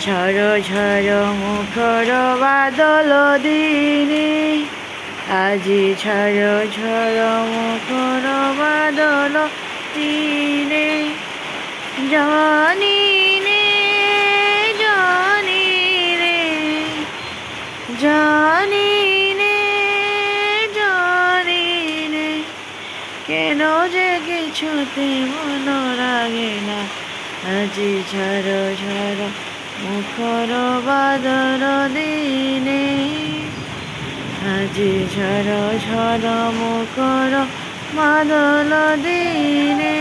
ঝড় ঝড় মুখর বাদল দিনে, আজি ঝড় ঝড় মুখর বাদল দিনে, জানি নে জানি রে, জানি নে জানি নে, কেন যে কিছুতে মন লাগে না, আজি ঝড় ঝড় মুখর বাদল দিনে, আজি ঝড় ঝড় মুখর বাদল দিনে।